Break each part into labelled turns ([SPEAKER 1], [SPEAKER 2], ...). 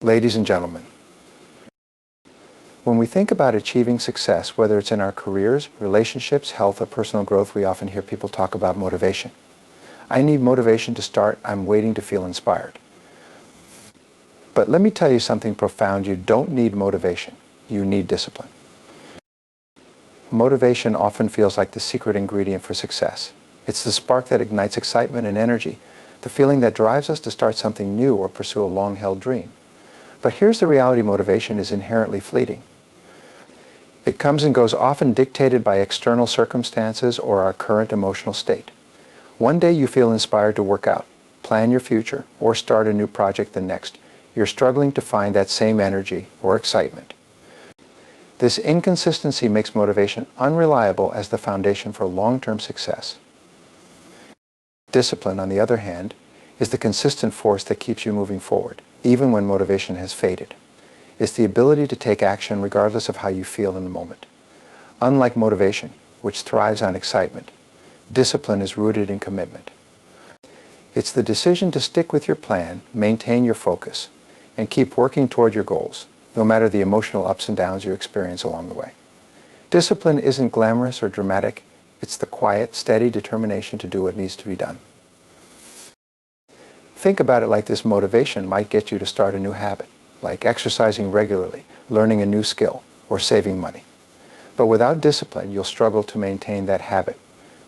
[SPEAKER 1] Ladies and gentlemen, when we think about achieving success, whether it's in our careers, relationships, health, or personal growth, we often hear people talk about motivation. I need motivation to start. I'm waiting to feel inspired. But let me tell you something profound. You don't need motivation. You need discipline. Motivation often feels like the secret ingredient for success. It's the spark that ignites excitement and energy, the feeling that drives us to start something new or pursue a long-held dream. But here's the reality: motivation is inherently fleeting. It comes and goes, often dictated by external circumstances or our current emotional state. One day you feel inspired to work out, plan your future, or start a new project. The next, you're struggling to find that same energy or excitement. This inconsistency makes motivation unreliable as the foundation for long-term success. Discipline, on the other hand, is the consistent force that keeps you moving forward, even when motivation has faded. It's the ability to take action regardless of how you feel in the moment. Unlike motivation, which thrives on excitement, discipline is rooted in commitment. It's the decision to stick with your plan, maintain your focus, and keep working toward your goals, no matter the emotional ups and downs you experience along the way. Discipline isn't glamorous or dramatic. It's the quiet, steady determination to do what needs to be done. Think about it like this: motivation might get you to start a new habit, like exercising regularly, learning a new skill, or saving money. But without discipline, you'll struggle to maintain that habit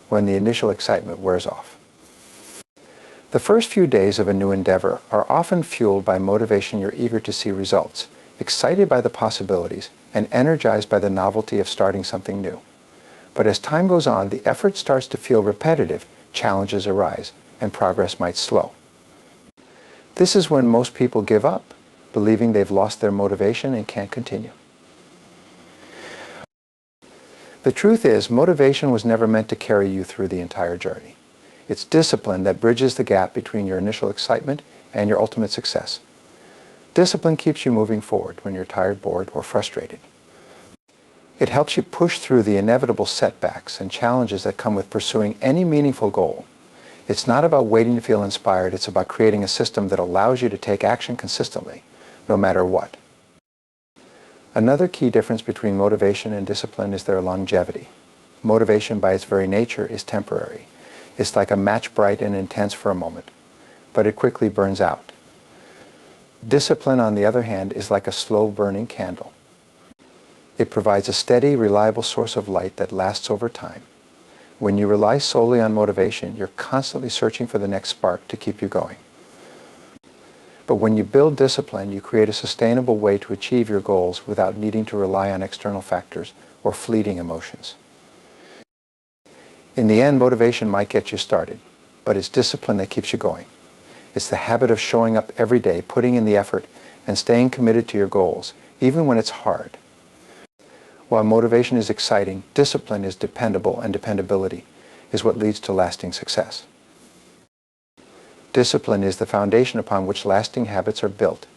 [SPEAKER 1] when the initial excitement wears off. The first few days of a new endeavor are often fueled by motivation. You're eager to see results, excited by the possibilities, and energized by the novelty of starting something new. But as time goes on, the effort starts to feel repetitive, challenges arise, and progress might slow. This is when most people give up, believing they've lost their motivation and can't continue. The truth is, motivation was never meant to carry you through the entire journey. It's discipline that bridges the gap between your initial excitement and your ultimate success. Discipline keeps you moving forward when you're tired, bored, or frustrated. It helps you push through the inevitable setbacks and challenges that come with pursuing any meaningful goal. It's not about waiting to feel inspired. It's about creating a system that allows you to take action consistently, no matter what. Another key difference between motivation and discipline is their longevity. Motivation, by its very nature, is temporary. It's like a match, bright and intense for a moment, but it quickly burns out. Discipline, on the other hand, is like a slow-burning candle. It provides a steady, reliable source of light that lasts over time. When you rely solely on motivation, you're constantly searching for the next spark to keep you going. But when you build discipline, you create a sustainable way to achieve your goals without needing to rely on external factors or fleeting emotions. In the end, motivation might get you started, but it's discipline that keeps you going. It's the habit of showing up every day, putting in the effort, and staying committed to your goals, even when it's hard. While motivation is exciting, discipline is dependable, and dependability is what leads to lasting success. Discipline is the foundation upon which lasting habits are built,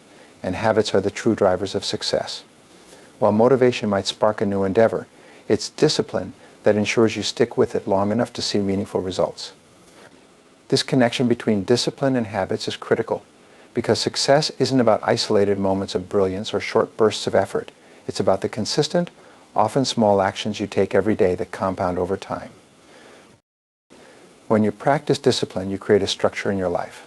[SPEAKER 1] and habits are the true drivers of success. While motivation might spark a new endeavor, it's discipline that ensures you stick with it long enough to see meaningful results. This connection between discipline and habits is critical, because success isn't about isolated moments of brilliance or short bursts of effort. It's about the consistent, often small actions you take every day that compound over time. When you practice discipline, you create a structure in your life.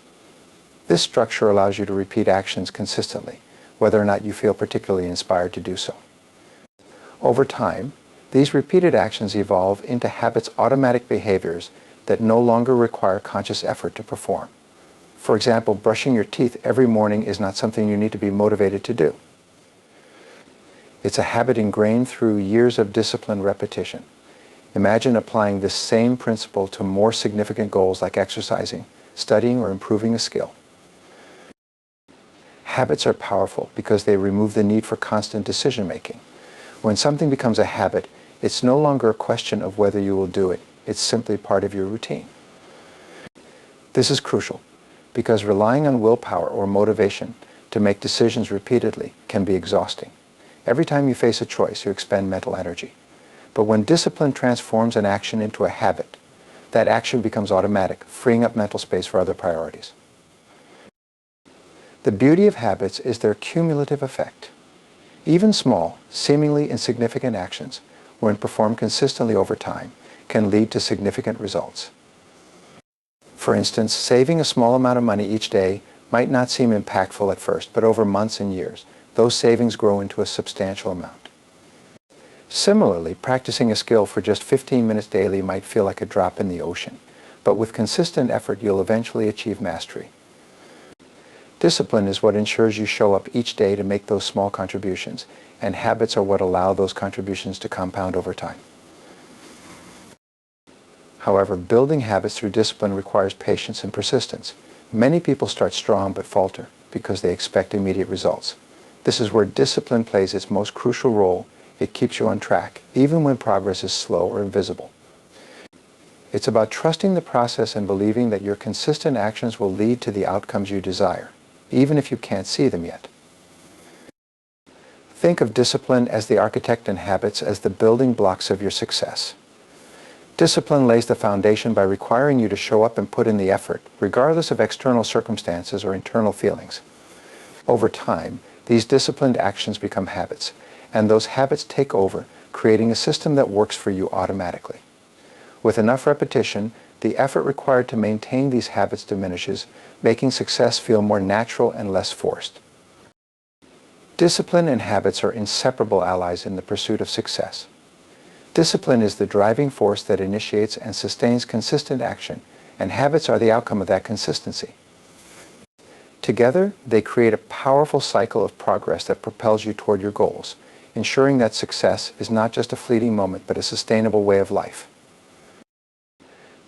[SPEAKER 1] This structure allows you to repeat actions consistently, whether or not you feel particularly inspired to do so. Over time, these repeated actions evolve into habits, automatic behaviors that no longer require conscious effort to perform. For example, brushing your teeth every morning is not something you need to be motivated to do. It's a habit ingrained through years of disciplined repetition. Imagine applying this same principle to more significant goals like exercising, studying, or improving a skill. Habits are powerful because they remove the need for constant decision-making. When something becomes a habit, it's no longer a question of whether you will do it. It's simply part of your routine. This is crucial because relying on willpower or motivation to make decisions repeatedly can be exhausting. Every time you face a choice, you expend mental energy. But when discipline transforms an action into a habit, that action becomes automatic, freeing up mental space for other priorities. The beauty of habits is their cumulative effect. Even small, seemingly insignificant actions, when performed consistently over time, can lead to significant results. For instance, saving a small amount of money each day might not seem impactful at first, but over months and years, those savings grow into a substantial amount. Similarly, practicing a skill for just 15 minutes daily might feel like a drop in the ocean, but with consistent effort you'll eventually achieve mastery. Discipline is what ensures you show up each day to make those small contributions, and habits are what allow those contributions to compound over time. However, building habits through discipline requires patience and persistence. Many people start strong but falter because they expect immediate results. This is where discipline plays its most crucial role. It keeps you on track, even when progress is slow or invisible. It's about trusting the process and believing that your consistent actions will lead to the outcomes you desire, even if you can't see them yet. Think of discipline as the architect and habits as the building blocks of your success. Discipline lays the foundation by requiring you to show up and put in the effort, regardless of external circumstances or internal feelings. Over time, these disciplined actions become habits, and those habits take over, creating a system that works for you automatically. With enough repetition, the effort required to maintain these habits diminishes, making success feel more natural and less forced. Discipline and habits are inseparable allies in the pursuit of success. Discipline is the driving force that initiates and sustains consistent action, and habits are the outcome of that consistency. Together, they create a powerful cycle of progress that propels you toward your goals, ensuring that success is not just a fleeting moment but a sustainable way of life.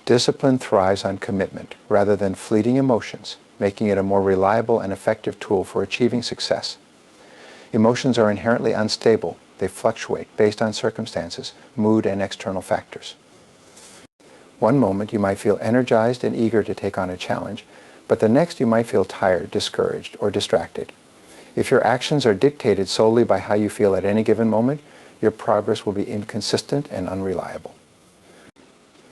[SPEAKER 1] Discipline thrives on commitment rather than fleeting emotions, making it a more reliable and effective tool for achieving success. Emotions are inherently unstable. They fluctuate based on circumstances, mood, and external factors. One moment you might feel energized and eager to take on a challenge, but the next you might feel tired, discouraged, or distracted. If your actions are dictated solely by how you feel at any given moment, your progress will be inconsistent and unreliable.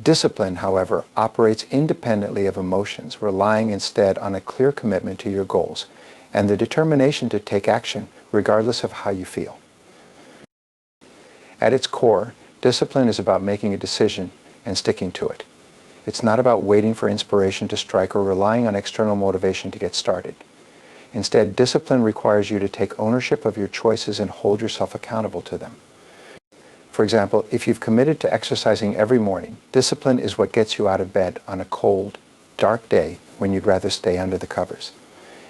[SPEAKER 1] Discipline, however, operates independently of emotions, relying instead on a clear commitment to your goals and the determination to take action regardless of how you feel. At its core, discipline is about making a decision and sticking to it. It's not about waiting for inspiration to strike or relying on external motivation to get started. Instead, discipline requires you to take ownership of your choices and hold yourself accountable to them. For example, if you've committed to exercising every morning, discipline is what gets you out of bed on a cold, dark day when you'd rather stay under the covers.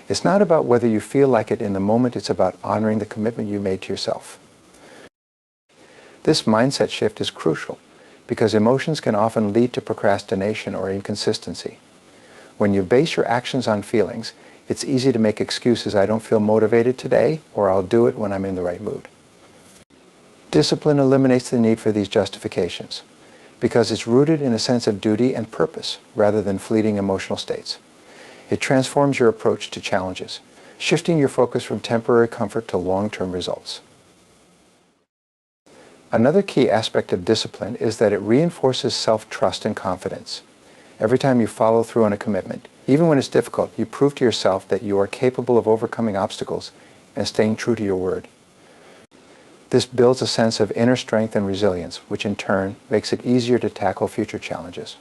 [SPEAKER 1] It's not about whether you feel like it in the moment, it's about honoring the commitment you made to yourself. This mindset shift is crucial because emotions can often lead to procrastination or inconsistency. When you base your actions on feelings, it's easy to make excuses, I don't feel motivated today, or I'll do it when I'm in the right mood. Discipline eliminates the need for these justifications because it's rooted in a sense of duty and purpose rather than fleeting emotional states. It transforms your approach to challenges, shifting your focus from temporary comfort to long-term results. Another key aspect of discipline is that it reinforces self-trust and confidence. Every time you follow through on a commitment, even when it's difficult, you prove to yourself that you are capable of overcoming obstacles and staying true to your word. This builds a sense of inner strength and resilience, which in turn makes it easier to tackle future challenges.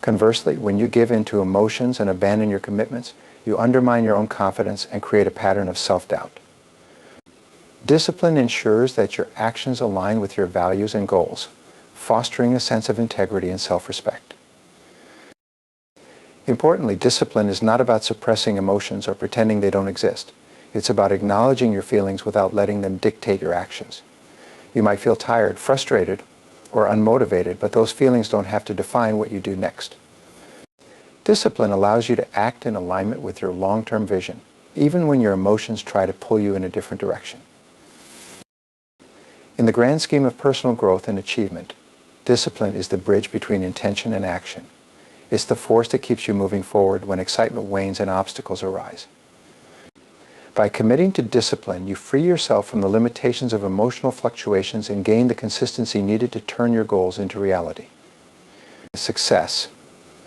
[SPEAKER 1] Conversely, when you give in to emotions and abandon your commitments, you undermine your own confidence and create a pattern of self-doubt. Discipline ensures that your actions align with your values and goals, fostering a sense of integrity and self-respect. Importantly, discipline is not about suppressing emotions or pretending they don't exist. It's about acknowledging your feelings without letting them dictate your actions. You might feel tired, frustrated, or unmotivated, but those feelings don't have to define what you do next. Discipline allows you to act in alignment with your long-term vision, even when your emotions try to pull you in a different direction. In the grand scheme of personal growth and achievement, discipline is the bridge between intention and action. It's the force that keeps you moving forward when excitement wanes and obstacles arise. By committing to discipline, you free yourself from the limitations of emotional fluctuations and gain the consistency needed to turn your goals into reality. Success,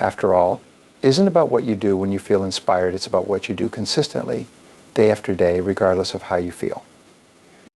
[SPEAKER 1] after all, isn't about what you do when you feel inspired. It's about what you do consistently day after day, regardless of how you feel.